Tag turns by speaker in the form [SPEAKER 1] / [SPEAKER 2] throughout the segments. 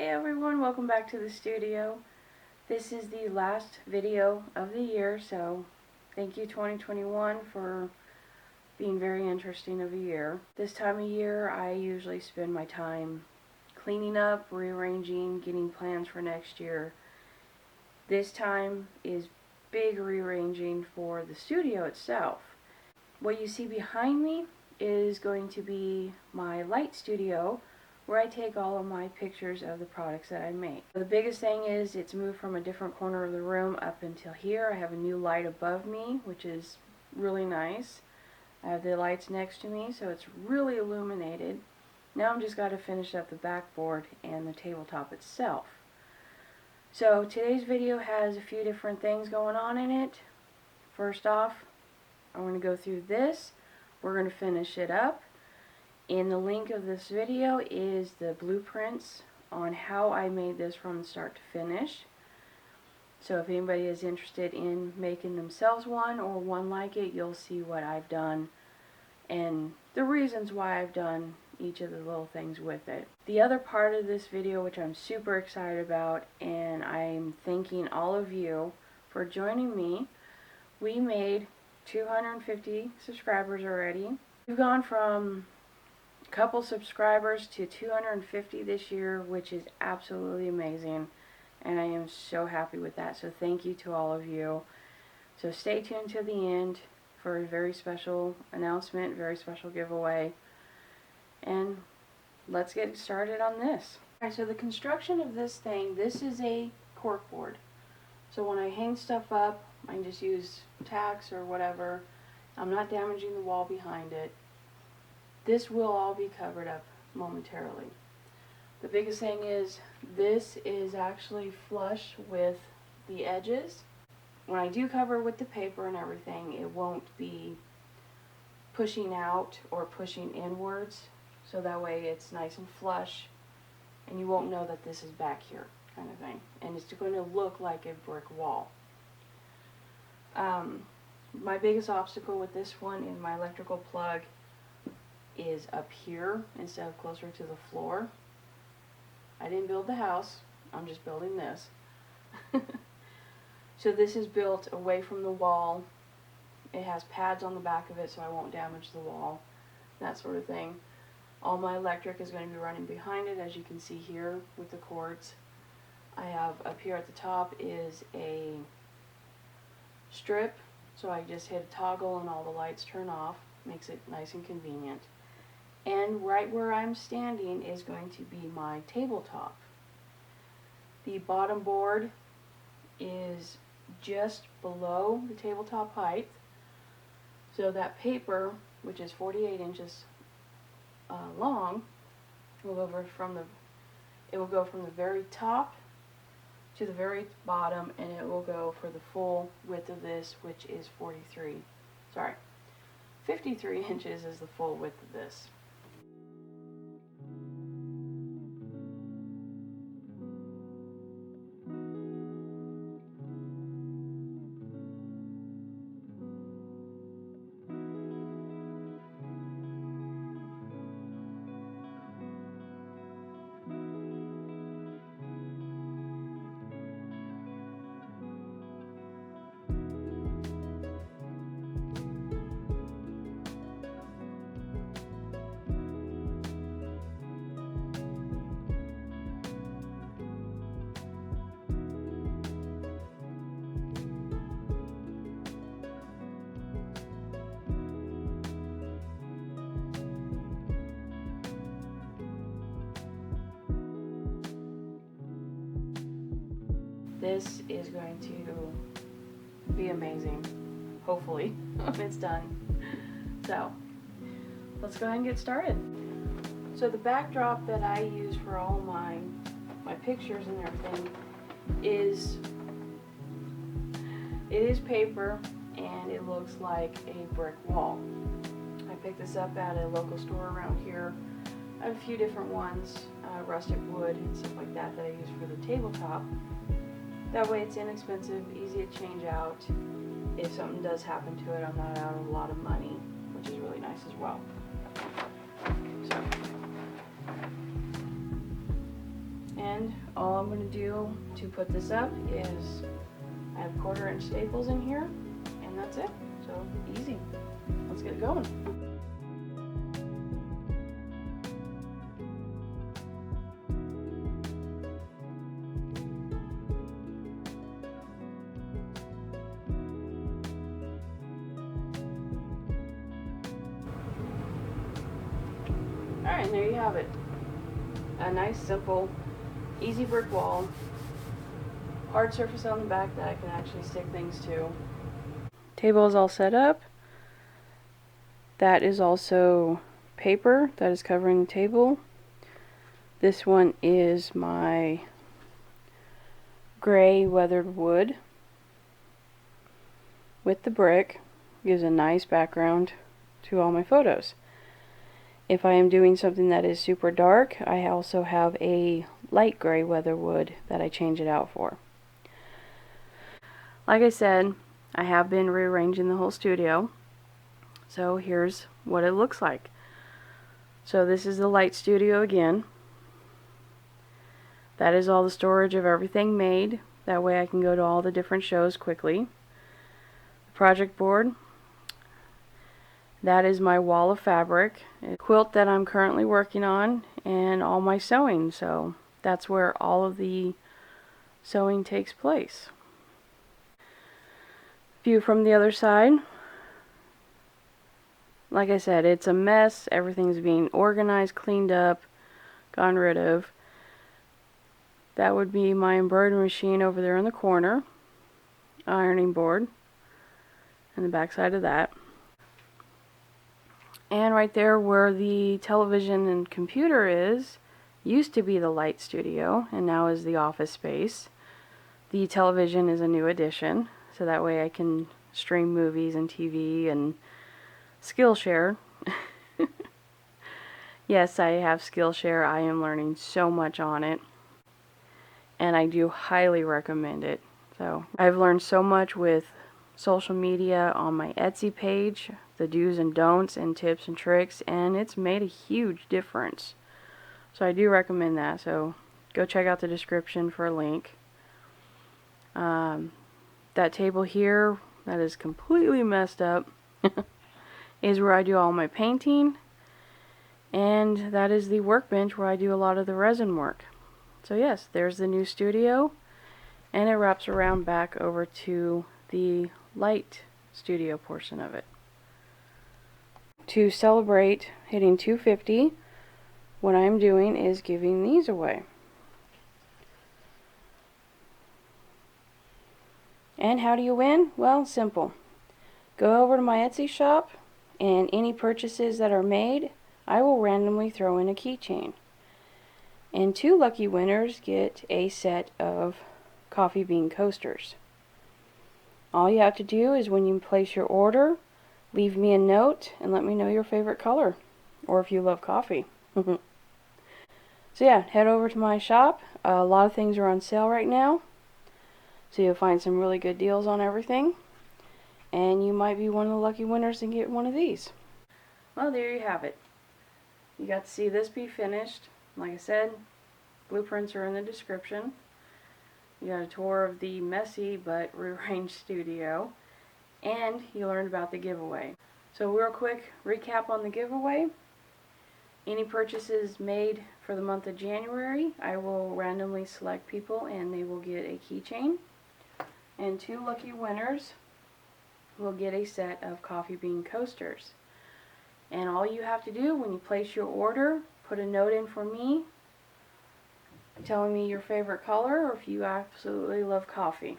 [SPEAKER 1] Hey everyone, welcome back to the studio. This is the last video of the year, so thank you 2021 for being very interesting of a year. This time of year I usually spend my time cleaning up, rearranging, getting plans for next year. This time is big rearranging for the studio itself. What you see behind me is going to be my light studio, where I take all of my pictures of the products that I make. The biggest thing is it's moved from a different corner of the room up until here. I have a new light above me, which is really nice. I have the lights next to me, so it's really illuminated. Now I'm just got to finish up the backboard and the tabletop itself. So today's video has a few different things going on in it. First off, I'm going to go through this. We're going to finish it up. In the link of this video is the blueprints on how I made this from start to finish. So if anybody is interested in making themselves one or one like it, you'll see what I've done and the reasons why I've done each of the little things with it. The other part of this video, which I'm super excited about, and I'm thanking all of you for joining me. We made 250 subscribers already. We've gone from couple subscribers to 250 this year, which is absolutely amazing, and I am so happy with that. So thank you to all of you. So stay tuned to the end for a very special announcement, very special giveaway, and let's get started on this. Alright, so the construction of this thing, this is a corkboard. So when I hang stuff up, I can just use tacks or whatever. I'm not damaging the wall behind it. This will all be covered up momentarily. The biggest thing is this is actually flush with the edges. When I do cover with the paper and everything, it won't be pushing out or pushing inwards, so that way it's nice and flush and you won't know that this is back here, kind of thing. And it's going to look like a brick wall. My biggest obstacle with this one is my electrical plug is up here instead of closer to the floor. I didn't build the house, I'm just building this. So this is built away from the wall. It has pads on the back of it so I won't damage the wall, that sort of thing. All my electric is going to be running behind it, as you can see here with the cords. I have up here at the top is a strip, so I just hit a toggle and all the lights turn off. Makes it nice and convenient. And right where I'm standing is going to be my tabletop. The bottom board is just below the tabletop height. So that paper, which is 48 inches long, will go from the very top to the very bottom, and it will go for the full width of this, which is 53 inches is the full width of this. This is going to be amazing, hopefully, when it's done. So, let's go ahead and get started. So the backdrop that I use for all my pictures and everything is paper, and it looks like a brick wall. I picked this up at a local store around here. I have a few different ones, rustic wood and stuff like that I use for the tabletop. That way it's inexpensive, easy to change out. If something does happen to it, I'm not out of a lot of money, which is really nice as well. So, and all I'm going to do to put this up is I have 1/4" staples in here, and that's it. So easy. Let's get it going. Alright, and there you have it. A nice, simple, easy brick wall. Hard surface on the back that I can actually stick things to. Table is all set up. That is also paper that is covering the table. This one is my gray weathered wood with the brick. Gives a nice background to all my photos. If I am doing something that is super dark, I also have a light gray weather wood that I change it out for. Like I said, I have been rearranging the whole studio. So here's what it looks like. So this is the light studio again. That is all the storage of everything made. That way I can go to all the different shows quickly. The project board. That is my wall of fabric, a quilt that I'm currently working on, and all my sewing. So that's where all of the sewing takes place. View from the other side. Like I said, it's a mess. Everything's being organized, cleaned up, gotten rid of. That would be my embroidery machine over there in the corner. Ironing board. And the back side of that. And right there where the television and computer is, used to be the light studio, and now is the office space. The television is a new addition, so that way I can stream movies and TV and Skillshare. Yes, I have Skillshare. I am learning so much on it, and I do highly recommend it. So I've learned so much with social media on my Etsy page, the do's and don'ts and tips and tricks, and it's made a huge difference. So I do recommend that. So go check out the description for a link. That table here that is completely messed up is where I do all my painting, and that is the workbench where I do a lot of the resin work. So yes, there's the new studio, and it wraps around back over to the light studio portion of it. To celebrate hitting 250, what I'm doing is giving these away. And how do you win? Well, simple. Go over to my Etsy shop, and any purchases that are made, I will randomly throw in a keychain. And 2 lucky winners get a set of coffee bean coasters. All you have to do is when you place your order, leave me a note and let me know your favorite color, or if you love coffee. So yeah, head over to my shop. A lot of things are on sale right now, so you'll find some really good deals on everything, and you might be one of the lucky winners and get one of these. Well, there you have it. You got to see this be finished. Like I said, blueprints are in the description. You got a tour of the messy but rearranged studio, and you learned about the giveaway. So real quick recap on the giveaway. Any purchases made for the month of January, I will randomly select people and they will get a keychain. And 2 lucky winners will get a set of coffee bean coasters. And all you have to do when you place your order, put a note in for me telling me your favorite color or if you absolutely love coffee.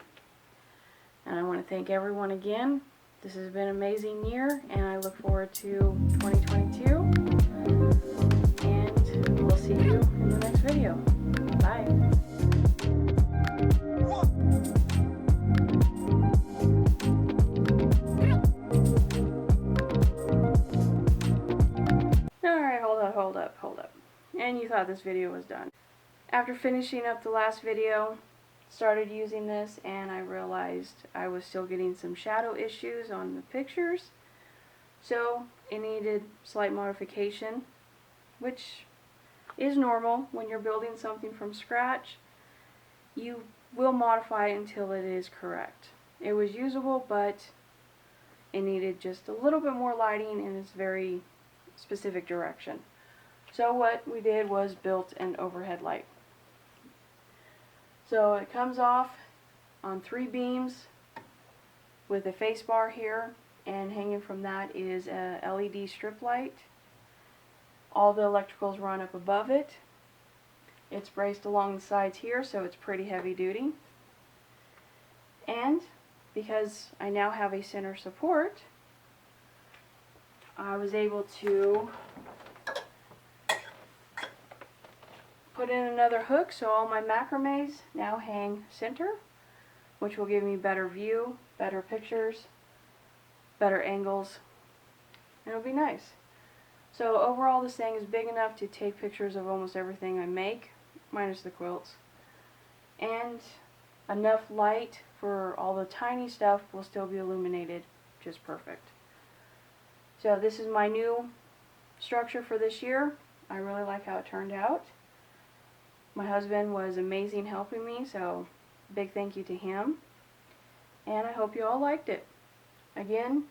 [SPEAKER 1] And I want to thank everyone again. This has been an amazing year, and I look forward to 2022. And we'll see you in the next video. Bye. Alright, hold up. And you thought this video was done. After finishing up the last video, started using this, and I realized I was still getting some shadow issues on the pictures, so it needed slight modification, which is normal when you're building something from scratch. you will modify it until it is correct. It was usable, but it needed just a little bit more lighting in its very specific direction. So what we did was built an overhead light. So it comes off on 3 beams with a face bar here, and hanging from that is a LED strip light. All the electricals run up above it. It's braced along the sides here, so it's pretty heavy duty. And because I now have a center support, I was able to put in another hook, so all my macrames now hang center, which will give me better view, better pictures, better angles, and it'll be nice. So overall, this thing is big enough to take pictures of almost everything I make, minus the quilts, and enough light for all the tiny stuff will still be illuminated just perfect. So this is my new structure for this year. I really like how it turned out. My husband was amazing helping me, so big thank you to him. And I hope you all liked it. Again,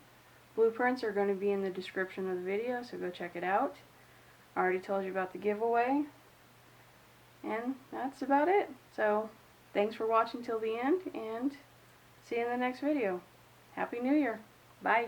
[SPEAKER 1] blueprints are going to be in the description of the video, so go check it out. I already told you about the giveaway. And that's about it. So thanks for watching till the end, and see you in the next video. Happy New Year. Bye.